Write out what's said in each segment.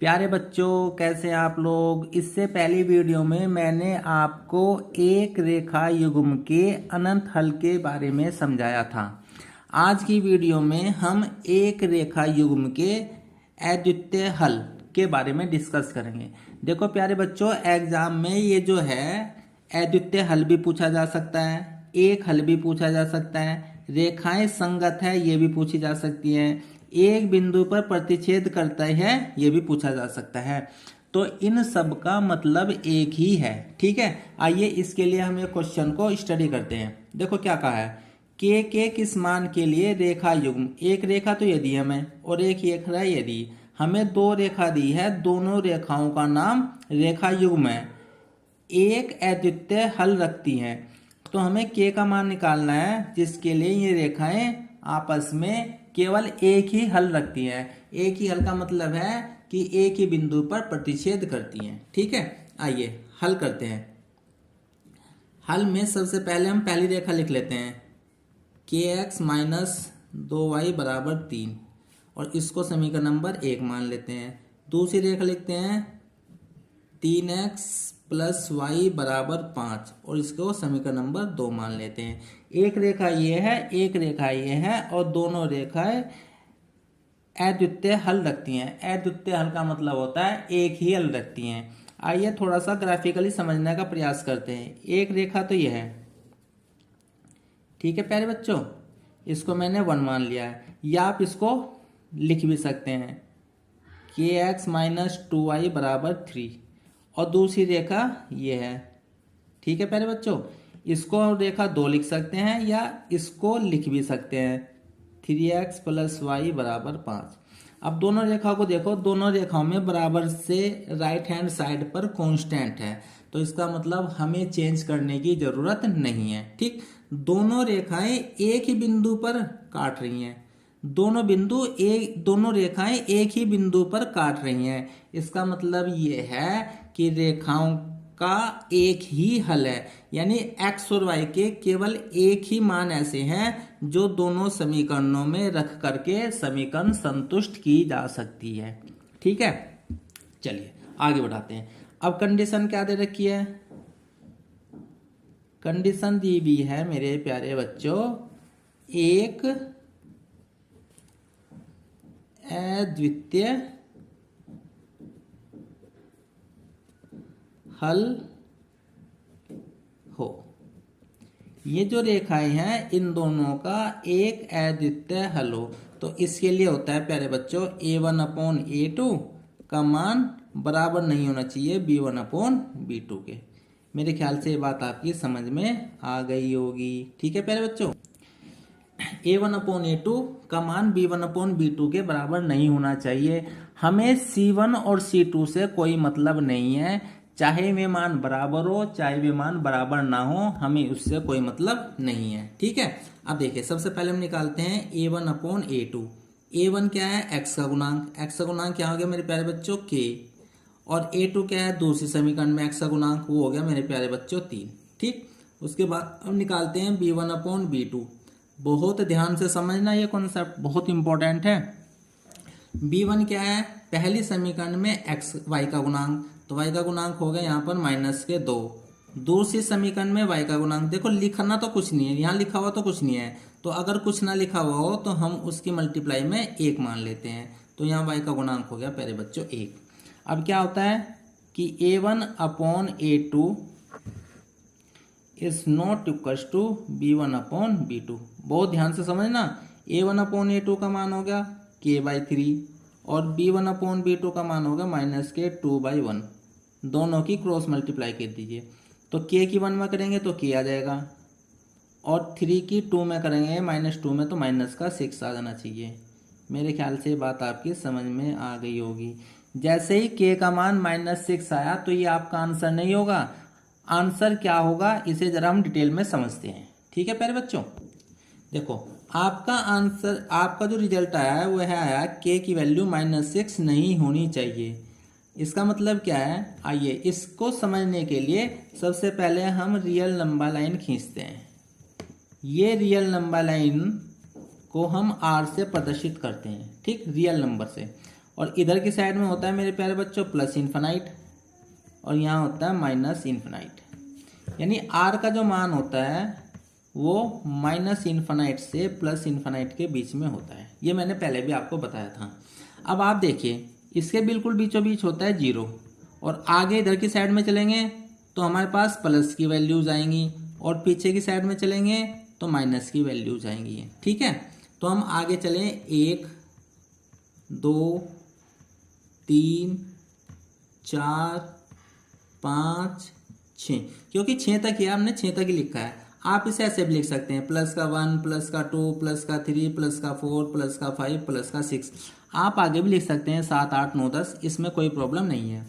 प्यारे बच्चों, कैसे हैं आप लोग। इससे पहली वीडियो में मैंने आपको एक रेखा युग्म के अनंत हल के बारे में समझाया था। आज की वीडियो में हम एक रेखा युग्म के अद्वितीय हल के बारे में डिस्कस करेंगे। देखो प्यारे बच्चों, एग्जाम में ये जो है अद्वितीय हल भी पूछा जा सकता है, एक हल भी पूछा जा सकता है, रेखाएं संगत है ये भी पूछी जा सकती है, एक बिंदु पर प्रतिच्छेद करता है ये भी पूछा जा सकता है। तो इन सब का मतलब एक ही है। ठीक है, आइए इसके लिए हम एक क्वेश्चन को स्टडी करते हैं। देखो क्या कहा है, के किस मान के लिए रेखा युग्म, एक रेखा तो ये दी हमें और एक रेखा ये दी, हमें दो रेखा दी है, दोनों रेखाओं का नाम रेखा युग्म है, एक अद्वितीय हल रखती हैं। तो हमें के का मान निकालना है जिसके लिए ये रेखाएं आपस में केवल एक ही हल रखती हैं। एक ही हल का मतलब है कि एक ही बिंदु पर प्रतिच्छेद करती हैं। ठीक है, आइए हल करते हैं। हल में सबसे पहले हम पहली रेखा लिख लेते हैं, के एक्स माइनस 2y बराबर 3 और इसको समीकरण नंबर 1 मान लेते हैं। दूसरी रेखा लिखते हैं 3x प्लस वाई बराबर 5 और इसको समीकरण नंबर 2 मान लेते हैं। एक रेखा ये है, एक रेखा ये है और दोनों रेखाएं अद्वितीय हल रखती हैं। अद्वितीय हल का मतलब होता है एक ही हल रखती हैं। आइए थोड़ा सा ग्राफिकली समझने का प्रयास करते हैं। एक रेखा तो ये है, ठीक है प्यारे बच्चों, इसको मैंने 1 मान लिया है, या आप इसको लिख भी सकते हैं के एक्स माइनस 2y बराबर 3 और दूसरी रेखा ये है। ठीक है प्यारे बच्चों, इसको रेखा 2 लिख सकते हैं या इसको लिख भी सकते हैं 3x प्लस वाई बराबर 5। अब दोनों रेखाओं को देखो, दोनों रेखाओं में बराबर से राइट हैंड साइड पर कांस्टेंट है, तो इसका मतलब हमें चेंज करने की जरूरत नहीं है। ठीक, दोनों रेखाएं एक ही बिंदु पर काट रही हैं, दोनों रेखाएं एक ही बिंदु पर काट रही हैं। इसका मतलब ये है कि रेखाओं का एक ही हल है, यानी x और y के केवल एक ही मान ऐसे हैं जो दोनों समीकरणों में रख करके समीकरण संतुष्ट की जा सकती है। ठीक है, चलिए आगे बढ़ाते हैं। अब कंडीशन क्या दे रखी है, कंडीशन दी हुई है मेरे प्यारे बच्चों, एक अद्वितीय हल हो। ये जो रेखाएं हैं इन दोनों का एक अद्वितीय हल हो, तो इसके लिए होता है प्यारे बच्चों a1/a2 का मान बराबर नहीं होना चाहिए b1/b2 के। मेरे ख्याल से ये बात आपकी समझ में आ गई होगी। ठीक है प्यारे बच्चों, a1/a2 का मान b1/b2 के बराबर नहीं होना चाहिए। हमें c1 और c2 से कोई मतलब नहीं है, चाहे वे मान बराबर हो चाहे वे मान बराबर ना हो, हमें उससे कोई मतलब नहीं है। ठीक है, अब देखिए सबसे पहले हम निकालते हैं a1/a2। a1 क्या है, x का गुणांक, x का गुणांक क्या हो गया मेरे प्यारे बच्चों k, और a2 क्या है दूसरी समीकरण में x का गुणांक, वो हो गया मेरे प्यारे बच्चों 3। ठीक, उसके बाद हम निकालते हैं b1/b2। बहुत ध्यान से समझना, ये कॉन्सेप्ट बहुत इंपॉर्टेंट है। b1 क्या है, पहली समीकरण में x y का गुणांक, तो y का गुणांक हो गया यहाँ पर -2। दूसरी समीकरण में y का गुणांक, देखो लिखना तो कुछ नहीं है, यहाँ लिखा हुआ तो कुछ नहीं है, तो अगर कुछ ना लिखा हुआ हो तो हम उसकी मल्टीप्लाई में 1 मान लेते हैं, तो यहाँ y का गुणांक हो गया प्यारे बच्चों 1। अब क्या होता है कि a1/a2 is not equals to b1/b2। बहुत ध्यान से समझना, a1/a2 का मान हो गया k/3 और b1/b2 का मान होगा -k2/1। दोनों की क्रॉस मल्टीप्लाई कर दीजिए, तो k की 1 में करेंगे तो k आ जाएगा और 3 की 2 में करेंगे -2 में तो -6 आ जाना चाहिए। मेरे ख्याल से बात आपकी समझ में आ गई होगी। जैसे ही k का मान -6 आया तो ये आपका आंसर नहीं होगा। आंसर क्या होगा इसे जरा हम डिटेल में समझते हैं। ठीक है प्यारे बच्चों, देखो आपका आंसर, आपका जो रिजल्ट आया है वह आया k की वैल्यू -6 नहीं होनी चाहिए। इसका मतलब क्या है, आइए इसको समझने के लिए सबसे पहले हम रियल लंबा लाइन खींचते हैं। ये रियल लंबा लाइन को हम r से प्रदर्शित करते हैं, ठीक, रियल नंबर से। और इधर की साइड में होता है मेरे प्यारे बच्चों प्लस इन्फिनाइट, और यहाँ होता है माइनस इन्फिनाइट। यानी आर का जो मान होता है वो माइनस इन्फिनाइट से प्लस इन्फिनाइट के बीच में होता है। ये मैंने पहले भी आपको बताया था। अब आप देखिए इसके बिल्कुल बीचों बीच होता है 0, और आगे इधर की साइड में चलेंगे तो हमारे पास प्लस की वैल्यूज आएंगी, और पीछे की साइड में चलेंगे तो माइनस की वैल्यूज आएंगी। ठीक है, तो हम आगे चलें 1 2 3 4 5 6, क्योंकि 6 तक ही हमने 6 तक ही लिखा है। आप इसे ऐसे भी लिख सकते हैं प्लस का 1 प्लस का 2 प्लस का 3 प्लस का 4 प्लस का 5 प्लस का 6। आप आगे भी लिख सकते हैं 7 8 9 10, इसमें कोई प्रॉब्लम नहीं है।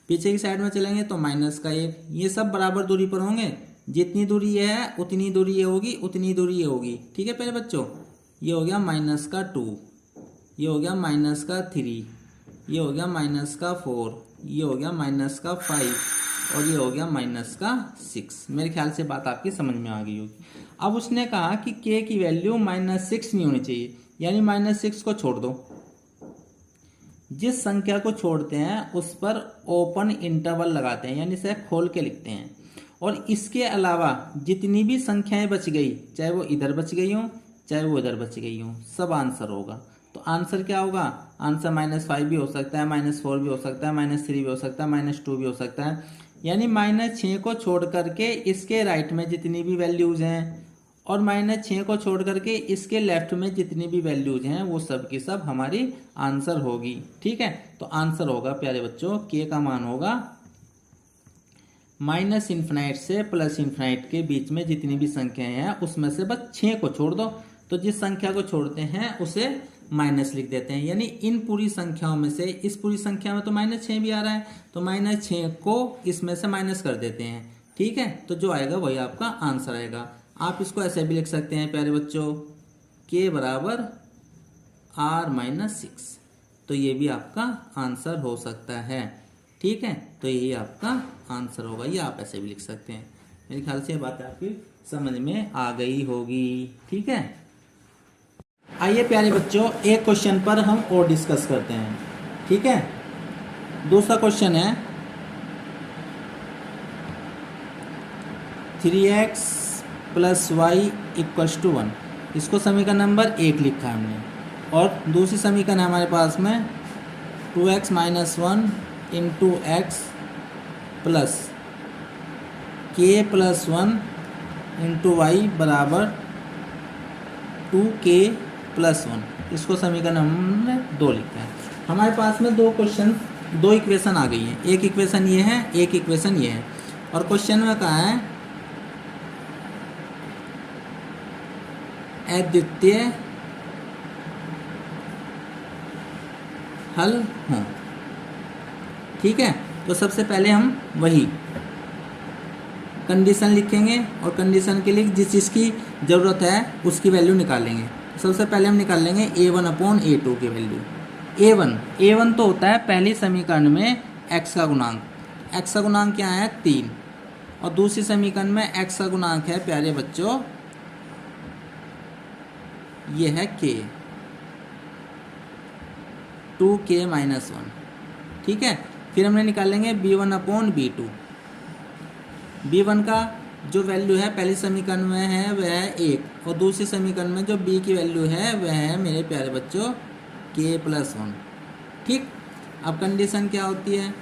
पीछे की साइड में चलेंगे तो माइनस का 1। ये सब बराबर दूरी पर होंगे, जितनी दूरी ये है उतनी दूरी ये होगी, उतनी दूरी ये होगी। ठीक है प्यारे बच्चों, ये हो गया माइनस का 2, ये हो गया माइनस का 3, ये हो गया माइनस का 4, ये हो गया माइनस का 5, और ये हो गया माइनस का 6। मेरे ख्याल से बात आपकी समझ में आ गई होगी। अब उसने कहा कि k की वैल्यू -6 नहीं होनी चाहिए, यानी -6 को छोड़ दो। जिस संख्या को छोड़ते हैं उस पर ओपन इंटरवल लगाते हैं, यानी इसे खोल के लिखते हैं। और इसके अलावा जितनी भी संख्याएं बच गई, चाहे वो इधर बच गई हो चाहे वो इधर बच गई हो, सब आंसर होगा। तो आंसर क्या होगा? आंसर -5 भी हो सकता है, -4 भी हो सकता है, -3 भी हो सकता है, -2 भी हो सकता है। यानी -6 को छोड़ करके इसके राइट में जितनी भी वैल्यूज हैं, और -6 को छोड़ करके इसके लेफ्ट में जितनी भी वैल्यूज हैं, वो सब की सब हमारी आंसर होगी। ठीक है, तो आंसर होगा प्यारे बच्चों, k का मान होगा -इन्फिनाइट से प्लस इन्फिनाइट के बीच में जितनी भी संख्याएं हैं उसमें से बस 6 को छोड़ दो। तो जिस संख्या को छोड़ते हैं उसे माइनस लिख देते हैं। यानी इन पूरी संख्याओं में से इस पूरी संख्या में तो -6 भी आ रहा है, तो -6 को इसमें से माइनस कर देते हैं। ठीक है, तो जो आएगा वही आपका आंसर आएगा। आप इसको ऐसे भी लिख सकते हैं प्यारे बच्चों, k बराबर r-6, तो ये भी आपका आंसर हो सकता है। ठीक है, तो यही आपका आंसर होगा, ये आप ऐसे भी लिख सकते हैं। मेरे ख्याल से ये बात आपकी समझ में आ गई होगी। ठीक है, आइए प्यारे बच्चों एक क्वेश्चन पर हम और डिस्कस करते हैं। ठीक है, दूसरा क्वेश्चन है 3x + y = 1। इसको समीकरण नंबर 1 लिखा है हमने, और दूसरी समीकरण है हमारे पास में 2x - 1 × x + k + 1 × y = 2k + 1। इसको समीकरण हमने 2 लिखा है। हमारे पास में दो इक्वेशन आ गई हैं। एक इक्वेशन ये है, एक इक्वेशन ये है, और क्वेश्चन में कहा है अद्वितीय हल हों। ठीक है, तो सबसे पहले हम वही कंडीशन लिखेंगे, और कंडीशन के लिए जिस चीज़ की ज़रूरत है उसकी वैल्यू निकालेंगे। सबसे पहले हम निकाल लेंगे a1/a2 की वैल्यू। a1 तो होता है पहली समीकरण में x का गुणांक। x का गुणांक क्या है? 3। और दूसरी समीकरण में x का गुणांक है प्यारे बच्चों, ये है k, 2k - 1। ठीक है, फिर हमने निकालेंगे b1/b2। b1 का जो वैल्यू है पहली समीकरण में है वह है 1, और दूसरी समीकरण में जो b की वैल्यू है वह है मेरे प्यारे बच्चों k + 1। ठीक, अब कंडीशन क्या होती है?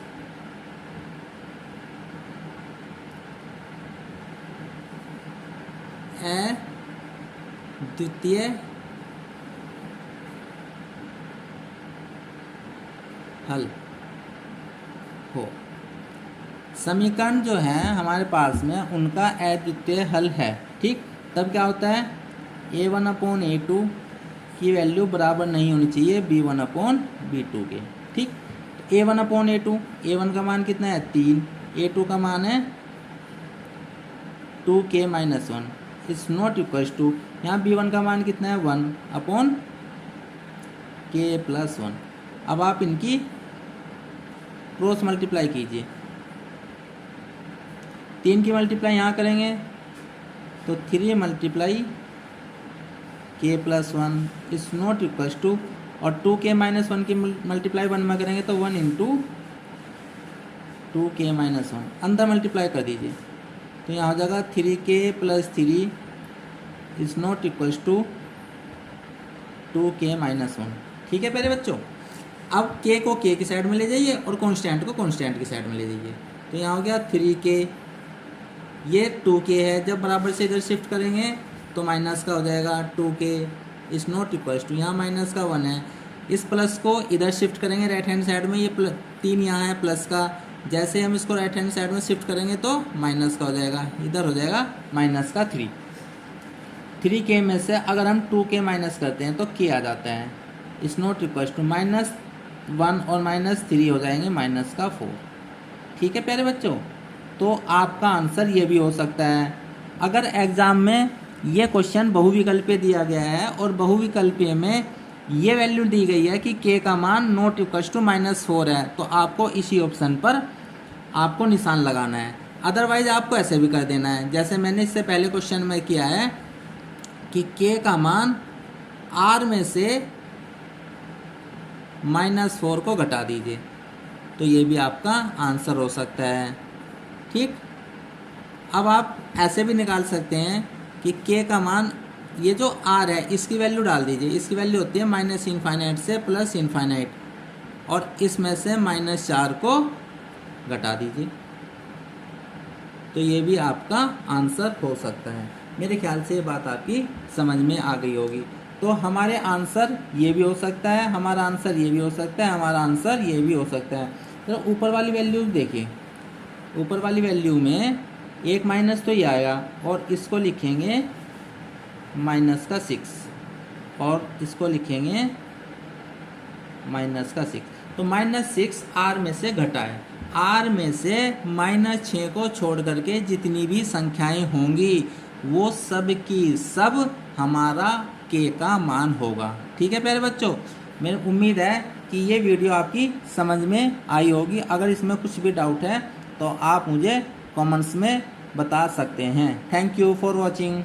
अद्वितीय हल हो। समीकरण जो है हमारे पास में उनका अद्वितीय हल है। ठीक, तब क्या होता है? a1/a2 की वैल्यू बराबर नहीं होनी चाहिए b1/b2 के। ठीक, तो a1/a2, a1 का मान कितना है? 3, a2 का मान है 2k - 1 is not equals to, यहाँ b1 का मान कितना है? 1/k + 1। अब आप इनकी क्रॉस मल्टीप्लाई कीजिए। 3 की मल्टीप्लाई यहाँ करेंगे तो 3 × k + 1 is not equals to और 2k-1 की मल्टीप्लाई 1 में करेंगे तो 1 इंटू 2k-1 अंदर मल्टीप्लाई कर दीजिए, तो यहाँ हो जाएगा 3k + 3 is not equals to 2k-1। ठीक है प्यारे बच्चों, अब k को k की साइड में ले जाइए और कांस्टेंट को कांस्टेंट की साइड में ले जाइए, तो यहाँ हो गया 3k, ये 2k है, जब बराबर से इधर शिफ्ट करेंगे तो माइनस का हो जाएगा 2k is not equals to, यहाँ माइनस का 1 है, इस प्लस को इधर शिफ्ट करेंगे राइट हैंड साइड में, ये 3 यहाँ है प्लस का, जैसे हम इसको राइट हैंड साइड में शिफ्ट करेंगे तो माइनस का हो जाएगा, इधर हो जाएगा माइनस का 3। 3k में से अगर हम 2k माइनस करते हैं तो k आ जाता है, इज़ नॉट इक्वल्स टू -1 और -3 हो जाएंगे माइनस का 4। ठीक है प्यारे बच्चों, तो आपका आंसर ये भी हो सकता है। अगर एग्ज़ाम में ये क्वेश्चन बहुविकल्पीय दिया गया है और बहुविकल्पीय में ये वैल्यू दी गई है कि k का मान नॉट इक्वल्स टू -4 है, तो आपको इसी ऑप्शन पर आपको निशान लगाना है। अदरवाइज आपको ऐसे भी कर देना है, जैसे मैंने इससे पहले क्वेश्चन में किया है कि k का मान r में से -4 को घटा दीजिए, तो ये भी आपका आंसर हो सकता है। ठीक, अब आप ऐसे भी निकाल सकते हैं कि k का मान, ये जो r है इसकी वैल्यू डाल दीजिए, इसकी वैल्यू होती है -∞ से +∞, और इसमें से -4 को घटा दीजिए, तो ये भी आपका आंसर हो सकता है। मेरे ख्याल से ये बात आपकी समझ में आ गई होगी। तो हमारे आंसर ये भी हो सकता है, हमारा आंसर ये भी हो सकता है, हमारा आंसर ये भी हो सकता है। तो ऊपर वाली वैल्यू देखिए, ऊपर वाली वैल्यू में एक माइनस तो ये आएगा और इसको लिखेंगे -6 और इसको लिखेंगे -6, तो -6 r में से घटा है, r में से -6 को छोड़ करके जितनी भी संख्याएं होंगी वो सब की सब हमारा k का मान होगा। ठीक है प्यारे बच्चों, मेरी उम्मीद है कि ये वीडियो आपकी समझ में आई होगी। अगर इसमें कुछ भी डाउट है तो आप मुझे कमेंट्स में बता सकते हैं। Thank you for watching.